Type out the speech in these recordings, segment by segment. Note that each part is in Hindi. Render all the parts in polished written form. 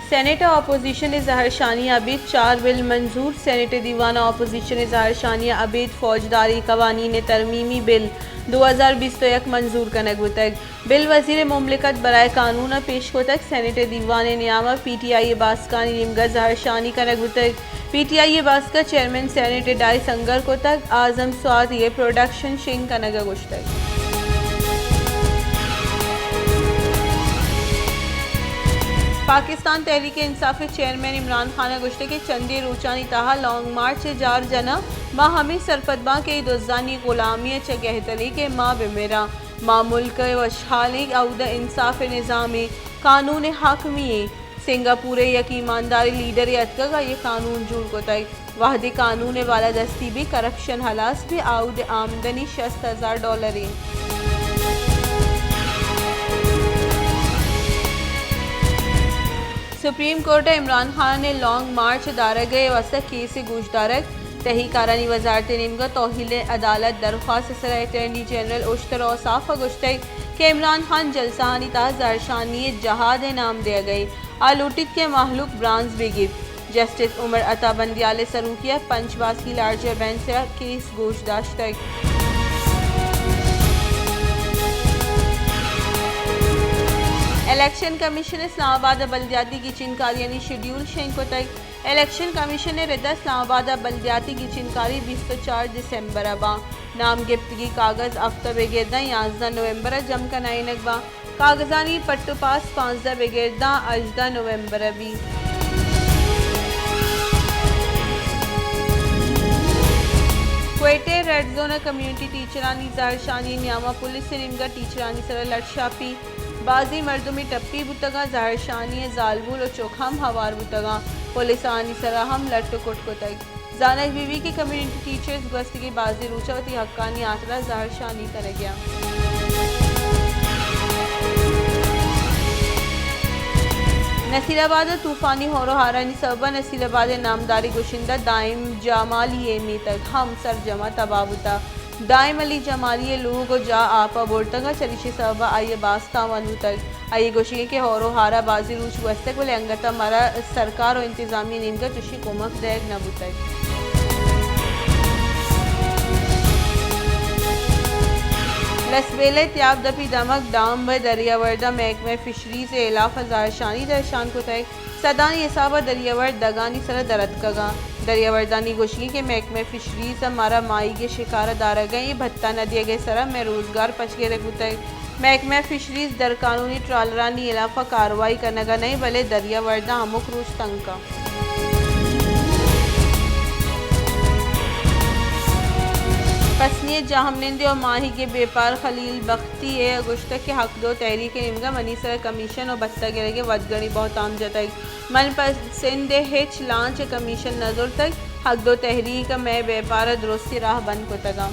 सेनेटर अपोजिशन ज़हर शानिया अबीद 4 बिल मंजूर। सेनेटर दीवाना अपोजिशन ज़हर शानिया अबीद फौजदारी कवानीन तरमीमी बिल 2021 मंजूर कनक बुतक बिल वज़ीर मुमलिकत बराए कानून पेश को तक सेनेटर दीवान नियामा PTI बास्कानी निमगा ज़हर शानी कनक बुतक PTI बास्का चेयरमैन सेनेटर डाई संगर को तक आजम स्वाद ये प्रोडक्शन शिंग कनगा गुश्तक। पाकिस्तान तहरीक इंसाफ के चेयरमैन इमरान खान गुश्ते के चंदे रोचानी तहा लॉन्ग मार्च जार जना माँ हमें सरपतबा के दोजानी गुलामी चगहतली के माँ बेमेरा माँ मुल्क वशहाली अवद इंसाफ निज़ाम कानून हाकमी सिंगापुर यक ईमानदारी लीडर अतका का ये कानून जुड़ को तक वाहदी कानून वाला दस्ती भी करप्शन हलास भी आउद आमदनी $60,000। सुप्रीम कोर्ट इमरान खान ने लॉन्ग मार्च दारगे वसक केस गोशदारक तहहीकारानी वजारत निमगा तौहील अदालत दरख्वास्त सर अटॉर्नी जनरल उश्तर औसाफ गुश्तक के इमरान खान जलसानी ता ज़रशानी जहाद नाम दिया गई आलूटित के माहलूक ब्रांज बेगिब जस्टिस उमर अता बंदियाल सरूकिया पंचबाज की लार्जर बेंच से केस गोशदाश्त तक। इलेक्शन कमीशन इस्लामाबाद बल्दियाती की चिनकारी शेड्यूल शेंक को तक इलेक्शन कमीशन ने रिदा इस्लामाबाद बल्दियाती की चिनकारी 24 दिसंबर अबा नाम गिफ्तगी कागज आफ्ता बेगिरदा 11 नवंबर जम का नाइन अगबा कागजानी पट्टू पास 15 बेगिरदा 18 नवंबर अभी। क्वेटे रेड जोन कम्युनिटी टीचरानी ज़हर शानी नियामा पुलिस से निमगा टीचरानी सर लटशापी बाजी मर्दुमी टप्पी बुतगा ज़हर शानी जालबुल और चौखाम हवार बुतगा पुलिस आनी सराहम लट्टो कुट को तक जानक बीवी की कम्युनिटी टीचर्स गश्त की बाजी रूचावती हक्कानी आतरा ज़हर शानी कर गया। नसीराबाद तूफानी होरोहारानी सबा नसीराबाद नामदारी गुशिंदा दाइम जमाली में तक हम सर जमा तबाबुता दाइम अली जमाली लोग जा आपा बोर्तगा चलिशे सबा आइए बास्ता वनु तक आइए गोशिगे के होरोहारा बाजी रूच वस्तक वाले अंगता मरा सरकार और इंतजामी निमगा तुशी कोमक देग नबुतक। लसबेले त्याब दपी दमक दाम व दरियावर्दा महकमे फिशरीज इलाफ ज़हर शानी दर्शान को तय सदानी हिसाबा दरियावर्द दगानी सर दरत कगा दरियावर्दानी गोशी के महकमे फिशरीज हमारा माई के शिकार दारा गए ये भत्ता न दिए गए सरा में रोजगार पच के रखुतय महकमे फिशरीज दर कानूनी ट्रालरानी इलाफा कार्रवाई करने का नहीं भले दरियावर्दा अमुक रोज तंग का। पसनीत जाहमनिंदे और माही के बेपार खलील बख्ती अगुश्त के हक दो तहरीक निमगा मनी सर कमीशन और बत्ता गिरे के वदगणी बहुत आम जतक मन पसंद हिच लांच कमीशन नजर तक हक दो तहरीक में बेपार दुरुस्ती राह बंद को तगा।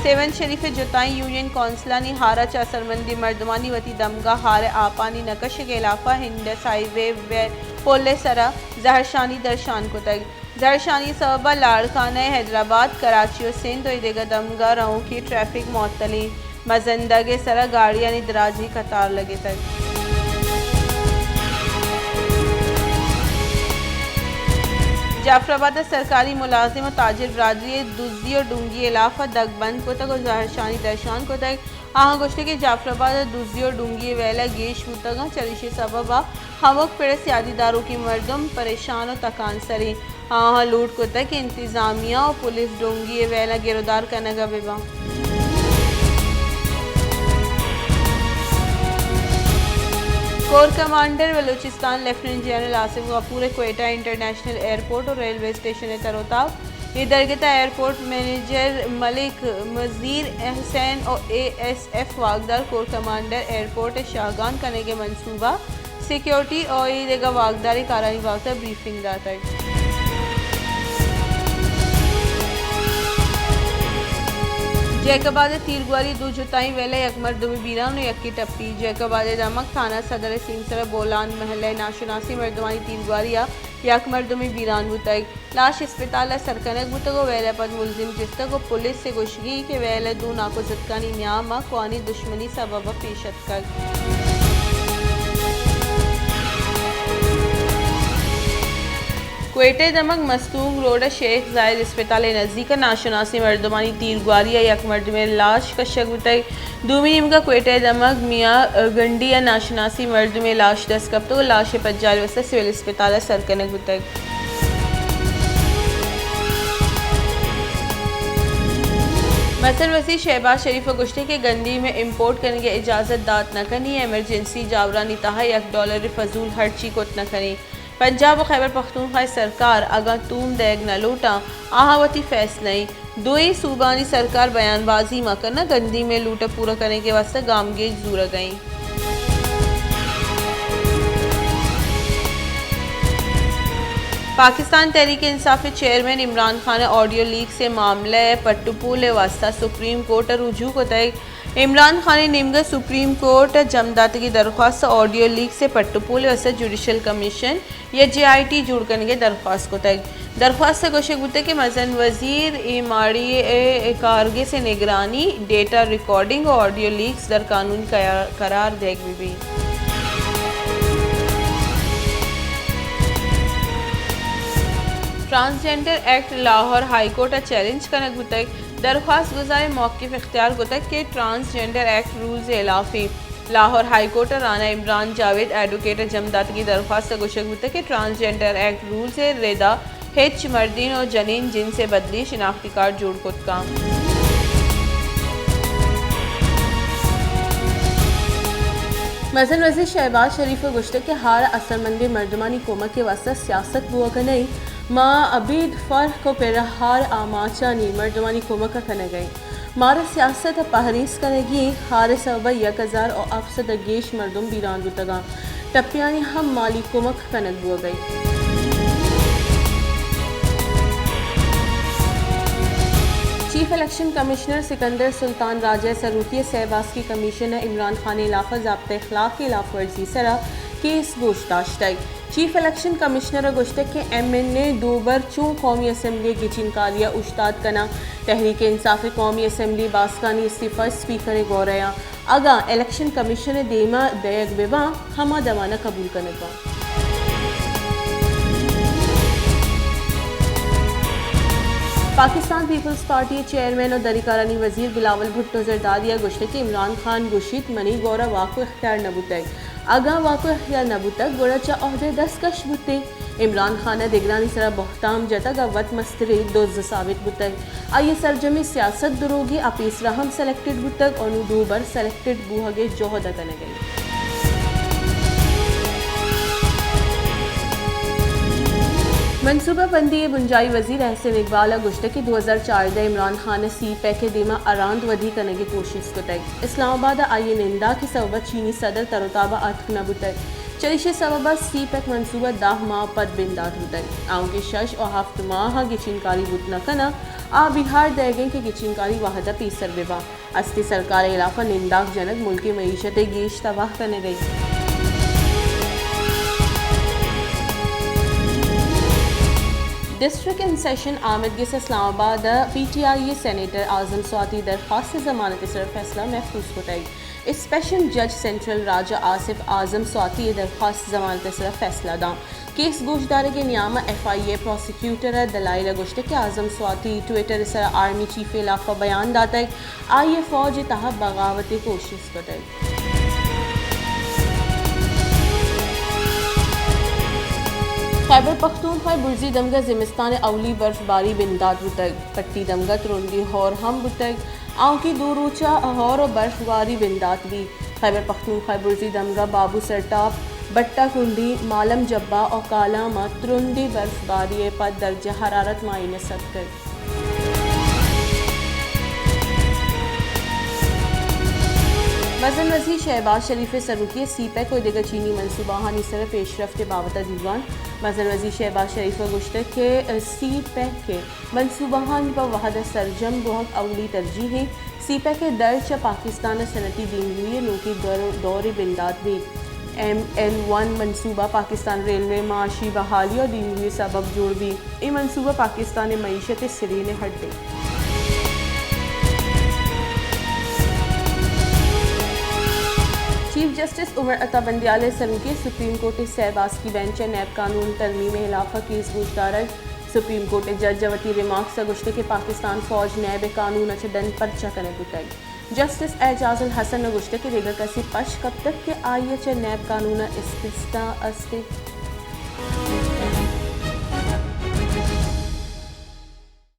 सेवन शरीफ जुताई यूनियन कौंसलानी हारा चासरमंदी मर्दमानी वती दमगा हार आपानी नकश के इलाफा हिंद साइवे व पोले सरा ज़हर शानी दर्शान को तक ज़हर शानी सबा लाड़काना हैदराबाद कराची और सिंध और देगा दमगा राहों की ट्रैफिक मअतली मजंदा के सरा गाड़ियाँ दराजी कतार लगे तक। जाफराबाद सरकारी मुलाजिम और ताजिर बरादरी दुजी और डूंगी इलाफा दगबंद को तक और ज़हर शानी दर्शान को तक आहाँ गोश्ते के जाफराबाद दुजी और डूंगी वेला गेश मुतगा चलिशे सबबा हमक पेड़ सियादीदारों की मर्दम परेशान और तकान सरी आहाँ लूट को तक इंतजामिया और पुलिस डूंगी वेला गिरफ्तार करने का बेबा। Core commander Balochistan lieutenant general Asif Ghafoor Quetta international airport और रेलवे स्टेशन तरताब ये दरगता एयरपोर्ट मैनेजर मलिक मजीर एहसन और ASF वागदार कोर कमांडर एयरपोर्ट शाहगान करने के मनसूबा सिक्योरिटी और ये वागदारी कारानी वागता ब्रीफिंग दाता है। जैकबाद तीरगुआरी दो जुताई वेले यकमर दुमी बीरान यक्की टप्पी जैकबाद दमक थाना सदर सीमसर बोलान महल नाशुनासी मर्दवानी तीरगुआरिया यकमर दुमी बीरान बुतक लाश अस्पताल सरकनक बुतगो वेले पद मुलजिम जिस्तको पुलिस से गुशगी के वेले दो नाको जतकानी न्यामा कवानी दुश्मनी सबब पेशत कर क्वेटे दमक मस्तूक रोड शेख जायद अस्पताल नज़दीक नाशुनासी मर्दमानी तीरगुआरिया यक मर्द में लाश का शक बताई दूमी निम का क्वेटे दमक मियाँ गंडिया नाशुनासी मर्द में लाश दस्तकब तो लाश पज्जाल वस्ता सिविल अस्पताल सरकनक बताई मसल वसी शहबाज शरीफ गुश्ते के गंदी में इम्पोर्ट करने की इजाज़त दात न करनी एमरजेंसी जावरानी तहा $1 फजूल हर्ची कोत न करें पंजाब और खैबर पख्तूनख्वा सरकार अगर तुम देग न लूटा आहावती फैसले दुई सूबानी सरकार बयानबाजी मकरना गंदी में लूटा पूरा करने के वास्ते गामगेज दूर गई। Pakistan Tehreek Insaf chairman Imran Khan audio leak से मामले पट्टुपूल वास्ता सुप्रीम कोर्ट रुजू को तय इमरान खान निमगा सुप्रीम कोर्ट जमदात की दरख्वास्त ऑडियो लीक से पट्टुपूल वास्ता जुडिशल कमीशन या JIT जुड़ करने के दरख्वास्त को तय दरख्वास्त गोशे गुते के मजन वजीर इमाड़ी कारगे से निगरानी डेटा रिकॉर्डिंग और ऑडियो लीक्स दर कानून करार देग भी transgender act Lahore high court challenge करने गुतक दरख्वास्त गुजारे मौक़िफ़ इख्तियार गुतक के ट्रांसजेंडर एक्ट रूल्स इलाफी Lahore high court Rana Imran Javed advocate जमदात की दरख्वास्त गुशक गुतक के ट्रांसजेंडर एक्ट रूल्स रेदा हिच मर्दीन और जनीन जिन से बदली शिनाख्ती कार्ड जोड़ खुद का मजन वज़ीर शहबाज शरीफ गुश्त के हार असरमंदी मर्दमानी कोमा के वास्ता सियासत बुआ का नहीं माँ अबीद फ़र्क को पेरहार आमाचानी मर्दमानी कोमा का कने गई मारा सियासत पहरीस कनेगी हार सबा 1000 और अफसद गेश मर्दम बीरान बुतगा टप्पियानी हम माली कोमक कनक बुआ गई। Chief election commissioner Sikandar Sultan Raja सरूकी Shahbaz की कमिश्नर इमरान खान इलाफा ज़ाब्ते अखलाक की खिलाफ वर्जी सरा केस गोश्ताश्त चीफ इलेक्शन कमिश्नर गुश्तक के MNA दोबर चूँ कौमी असम्बली की चिनकारिया उस्ताद कना तहरीक इंसाफ कौमी असम्बली बास्कानी इस्तीफ़ा स्पीकर गौरया अगा इलेक्शन कमीशन देमा दयग बेवा हमा दवाना कबूल करने का पाकिस्तान पीपल्स पार्टी चेयरमैन और दरिकारानी वजीर बिलावल भुट्टो जरदारिया गुश्त के इमरान खान गुशित मनी गौरा वाक़ो इख्तियार नबुतक आगा वाक़ो इख्तियार नबुतक गोरा चा अहदे 10 कश बुते इमरान खान दिगरानी सरा बख्ताम जतक अवत मस्तरी दोज साबित बुतक आइए सरजमी सियासत दुरोगी अपीस रहम सेलेक्टेड बुतक और दूबर सेलेक्टेड बूहगे जोहदा कने गई। मनसूबा बंदी बुंजाई वजीर एहसन इकबाल गुश्त की 2004 इमरान खान CPEC के दिमा अरांद वधी करने की कोशिश को तय इस्लामाबाद आइए निंदा की सबब चीनी सदर तरोताबा अतक नबुतक चलिशे सबब CPEC मनसूबा 10 माह पद बिंदात बुतक आउं के 6 और 7 माह गिचिनकारी बुत न कना आ बिहार देगे के गिचिनकारी वाहदा पीसर बेबा अस्ती सरकार इलाफा निंदाक जनक मुल्की मईशत गेश तबाह करने गई। डिस्ट्रिक्ट इन सेशन आमदगी से इस्लामाबाद PTI सेनेटर आजम स्वाति दरख्वास्त जमानत सर फैसला महफूज को तय स्पेशल जज सेंट्रल राजा आसिफ आजम स्वाति दरख्वास्त जमानत सर फैसला दां केस गोशदारे के नियामा FIA प्रोसिक्यूटर दलाइल गुश्त के आजम स्वाति ट्विटर सर आर्मी चीफ इलाफा बयान दाता आइए फौज तहा बगावती कोशिश को तय खैबर पख्तूनख्वा बुर्जी दमगा जिमिस्तान अवली बर्फबारी बिंदात बुतक पट्टी दमगा त्रुंदी हौर हम बुतक आँव की दो रोचा हौर और बर्फबारी बिंदात भी खैबर पख्तूनख्वा बुर्जी दमगा बाबू सरटाप बट्टा कुंडी मालम जब्बा और कालामा त्रुंदी बर्फबारी पद दर्जा हरारत मायने सत्तर मजन वज़ीर शहबाज शरीफ सरूकी CPEC और दिगर चीनी मनसूबाहानी सर पेशरफ्त बावता दीवान मजन वज़ीर शहबाज शरीफ गुश्त के CPEC के मनसूबाहानी पर वहद सरजम बहुत अवली तरजीह है सीपे के दर्ज पाकिस्तान सनती दीनवी नोकी दौर बिंदात भी MN1 मनसूबा पाकिस्तान रेलवे माशी बहाली और दीनवी सबब जुड़ भी ये मनसूबा पाकिस्तान मीशत सिरे ने हट दे। Chief justice Umar Ata Bandial सरूकी supreme court Shahbaz की बेंच नैब कानून तरमीम खिलाफ केस गुजदार सुप्रीम कोर्ट जज जवती रिमार्क्स गुश्ते के पाकिस्तान फौज नैब कानून दन पर्चा कने गुटाई जस्टिस एजाजुल हसन ने गुश्ते के देगा कसी पश कब तक के आइए नैब कानून इस्तिस्ना अस्ते।